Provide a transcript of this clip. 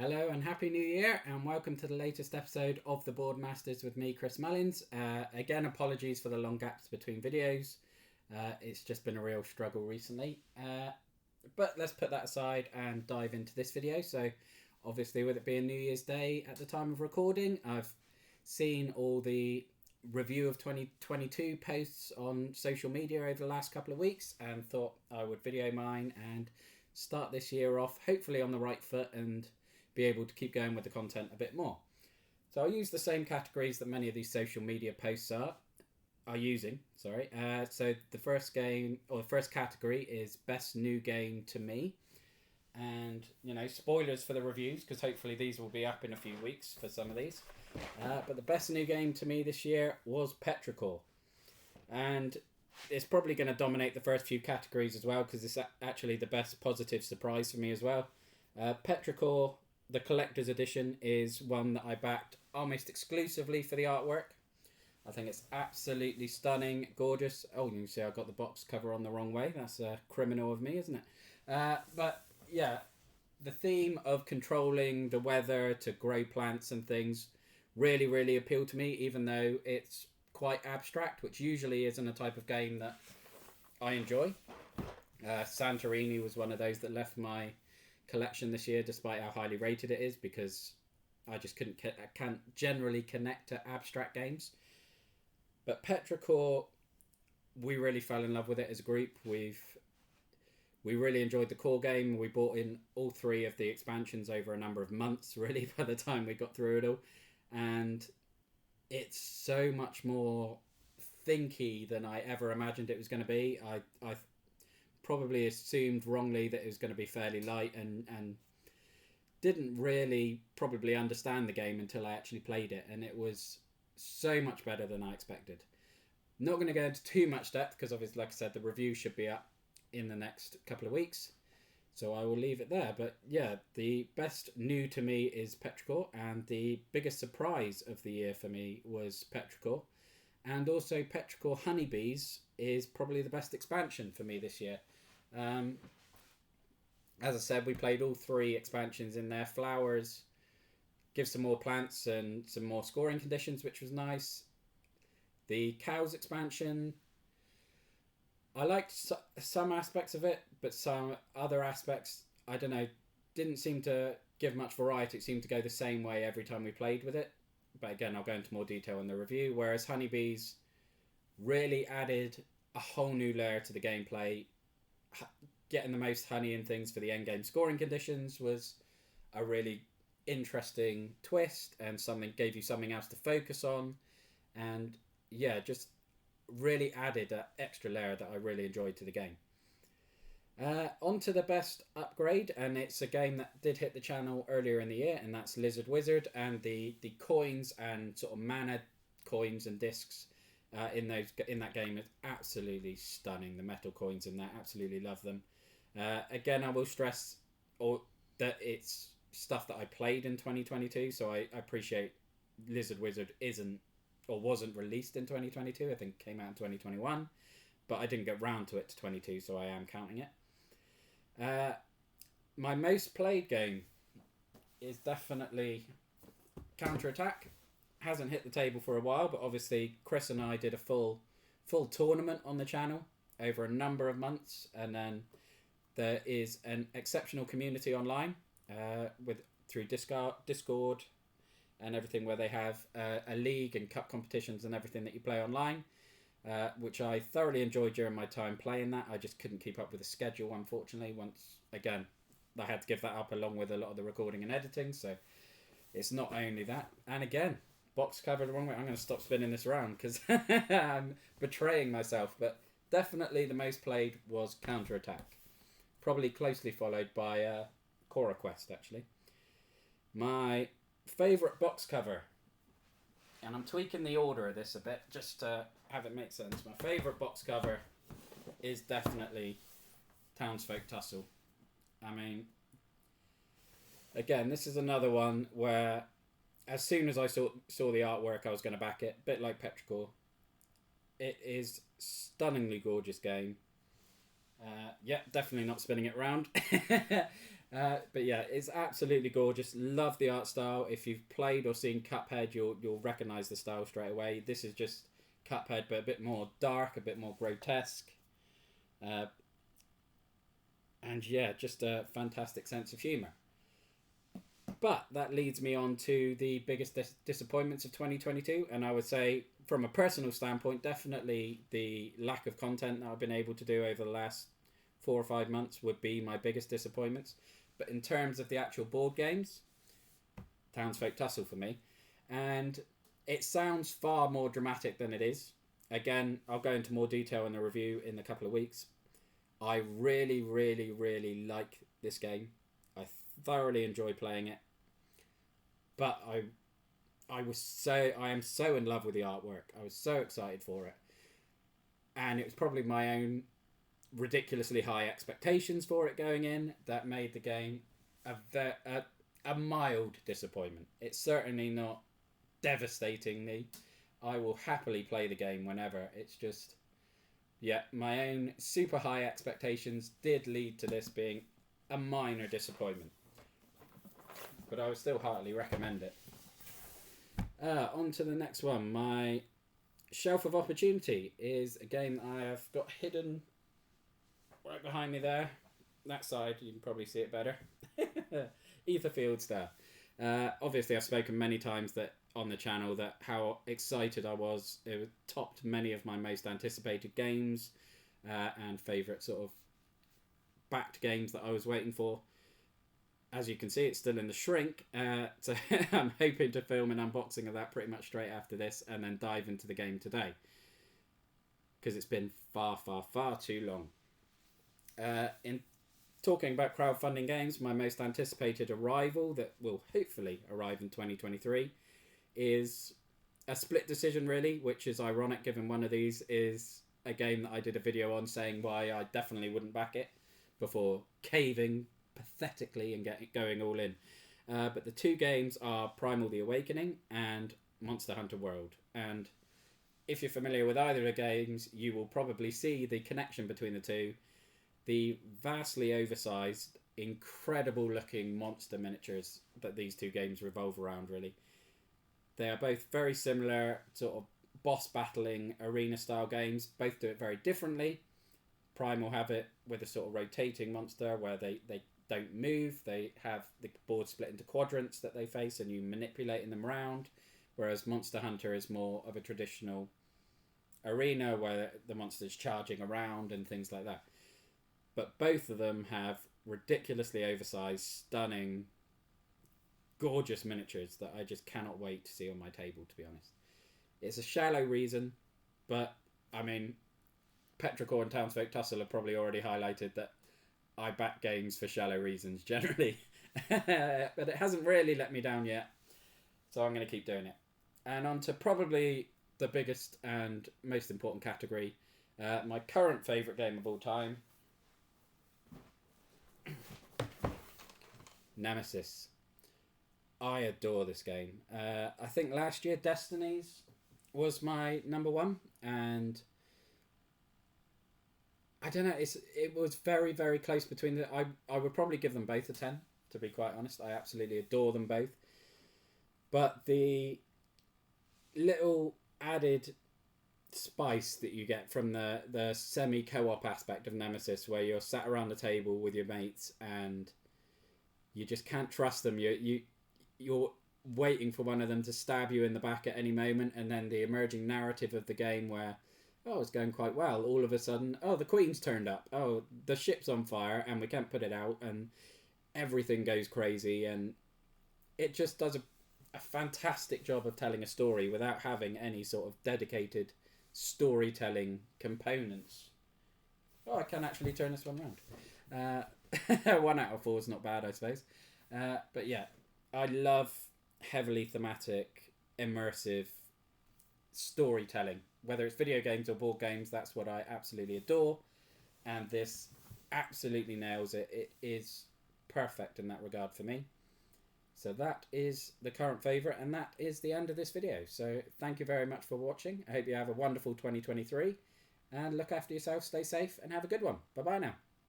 Hello and Happy New Year, and welcome to the latest episode of the Boardmasters with me, Chris Mullins. Again, apologies for the long gaps between videos. It's just been a real struggle recently. But let's put that aside and dive into this video. So, obviously, with it being New Year's Day at the time of recording, I've seen all the review of 2022 posts on social media over the last couple of weeks and thought I would video mine and start this year off hopefully on the right foot and be able to keep going with the content a bit more. So I'll use the same categories that many of these social media posts are using. So the first game or the first category is best new game to me, and spoilers for the reviews because hopefully these will be up in a few weeks for some of these. But the best new game to me this year was Petrichor, and it's probably going to dominate the first few categories as well because it's actually the best positive surprise for me as well. Petrichor, the collector's edition, is one that I backed almost exclusively for the artwork. I think it's absolutely stunning, gorgeous. Oh, you can see I got the box cover on the wrong way. That's criminal of me, isn't it? But yeah, the theme of controlling the weather to grow plants and things really, really appealed to me, even though it's quite abstract, which usually isn't a type of game that I enjoy. Santorini was one of those that left my collection this year, despite how highly rated it is, because I just can't generally connect to abstract games. But Petrichor, we really fell in love with it as a group. We really enjoyed the core game. We bought in all three of the expansions over a number of months, really, by the time we got through it all. And it's so much more thinky than I ever imagined it was going to be. I probably assumed wrongly that it was going to be fairly light and didn't really probably understand the game until I actually played it, and it was so much better than I expected. Not going to go into too much depth because obviously, like I said, the review should be up in the next couple of weeks, so I will leave it there. But yeah, the best new to me is Petrichor, and the biggest surprise of the year for me was Petrichor. And also Petrichor Honeybees is probably the best expansion for me this year. As I said, we played all three expansions in there. Flowers give some more plants and some more scoring conditions, which was nice. The cows expansion, I liked some aspects of it, but some other aspects, I don't know, didn't seem to give much variety. It seemed to go the same way every time we played with it. But again, I'll go into more detail in the review. Whereas Honeybees really added a whole new layer to the gameplay. Getting the most honey and things for the endgame scoring conditions was a really interesting twist, and gave you something else to focus on. And yeah, just really added that extra layer that I really enjoyed to the game. On to the best upgrade, and it's a game that did hit the channel earlier in the year, and that's Lizard Wizard. And the coins and sort of mana coins and discs in that game is absolutely stunning. The metal coins in that, absolutely love them. Again, I will stress that it's stuff that I played in 2022, so I appreciate Lizard Wizard wasn't released in 2022. I think it came out in 2021, but I didn't get round to it to 22, so I am counting it. My most played game is definitely Counter-Attack. Hasn't hit the table for a while, but obviously Chris and I did a full tournament on the channel over a number of months, and then there is an exceptional community online through Discord and everything, where they have a league and cup competitions and everything that you play online, which I thoroughly enjoyed during my time playing that. I just couldn't keep up with the schedule, unfortunately. Once again, I had to give that up along with a lot of the recording and editing, so it's not only that. And again, box cover the wrong way. I'm going to stop spinning this around because I'm betraying myself, but definitely the most played was Counter-Attack. Probably closely followed by Cora Quest, actually. My favourite box cover, and I'm tweaking the order of this a bit just to have it make sense. My favourite box cover is definitely Townsfolk Tussle. I mean, again, this is another one where as soon as I saw the artwork, I was going to back it. A bit like Petrichor. It is stunningly gorgeous game. Yeah, definitely not spinning it around. But yeah, it's absolutely gorgeous. Love the art style. If you've played or seen Cuphead, you'll recognise the style straight away. This is just Cuphead, but a bit more dark, a bit more grotesque. Uh, and yeah, just a fantastic sense of humour. But that leads me on to the biggest disappointments of 2022, and I would say, from a personal standpoint, definitely the lack of content that I've been able to do over the last 4 or 5 months would be my biggest disappointments. But in terms of the actual board games, Townsfolk Tussle for me. And it sounds far more dramatic than it is. Again, I'll go into more detail in the review in a couple of weeks. I really, really, really like this game. I thoroughly enjoy playing it. But I am so in love with the artwork. I was so excited for it. And it was probably my own ridiculously high expectations for it going in that made the game a mild disappointment. It's certainly not devastatingly. I will happily play the game whenever. It's just, yeah, my own super high expectations did lead to this being a minor disappointment. But I would still heartily recommend it. On to the next one. My Shelf of Opportunity is a game I have got hidden right behind me there. That side, you can probably see it better. Aetherfield Star. Obviously, I've spoken many times that on the channel that how excited I was. It topped many of my most anticipated games and favourite sort of backed games that I was waiting for. As you can see, it's still in the shrink, so I'm hoping to film an unboxing of that pretty much straight after this and then dive into the game today. Because it's been far, far, far too long. In talking about crowdfunding games, my most anticipated arrival that will hopefully arrive in 2023 is a split decision, really, which is ironic given one of these is a game that I did a video on saying why I definitely wouldn't back it before caving pathetically and going all in. But the two games are Primal the Awakening and Monster Hunter World. And if you're familiar with either of the games, you will probably see the connection between the two. The vastly oversized, incredible looking monster miniatures that these two games revolve around, really. They are both very similar, sort of boss battling arena style games. Both do it very differently. Primal have it with a sort of rotating monster where they don't move. They have the board split into quadrants that they face and you manipulating them around. Whereas Monster Hunter is more of a traditional arena where the monster's charging around and things like that. But both of them have ridiculously oversized, stunning, gorgeous miniatures that I just cannot wait to see on my table, to be honest. It's a shallow reason, but, I mean, Petrichor and Townsfolk Tussle have probably already highlighted that I back games for shallow reasons, generally. But it hasn't really let me down yet, so I'm going to keep doing it. And on to probably the biggest and most important category, my current favourite game of all time, Nemesis. I adore this game. I think last year Destinies was my number one, and I don't know, it was very, very close between the... I would probably give them both a 10, to be quite honest. I absolutely adore them both. But the little added spice that you get from the semi-co-op aspect of Nemesis, where you're sat around the table with your mates and you just can't trust them. You're waiting for one of them to stab you in the back at any moment, and then the emerging narrative of the game where, oh, it's going quite well. All of a sudden, oh, the Queen's turned up. Oh, the ship's on fire and we can't put it out, and everything goes crazy, and it just does a fantastic job of telling a story without having any sort of dedicated storytelling components. Oh, I can actually turn this one around. 1 out of 4 is not bad, I suppose. But yeah, I love heavily thematic, immersive storytelling. Whether it's video games or board games, that's what I absolutely adore. And this absolutely nails it. It is perfect in that regard for me. So that is the current favourite, and that is the end of this video. So thank you very much for watching. I hope you have a wonderful 2023. And look after yourself, stay safe, and have a good one. Bye-bye now.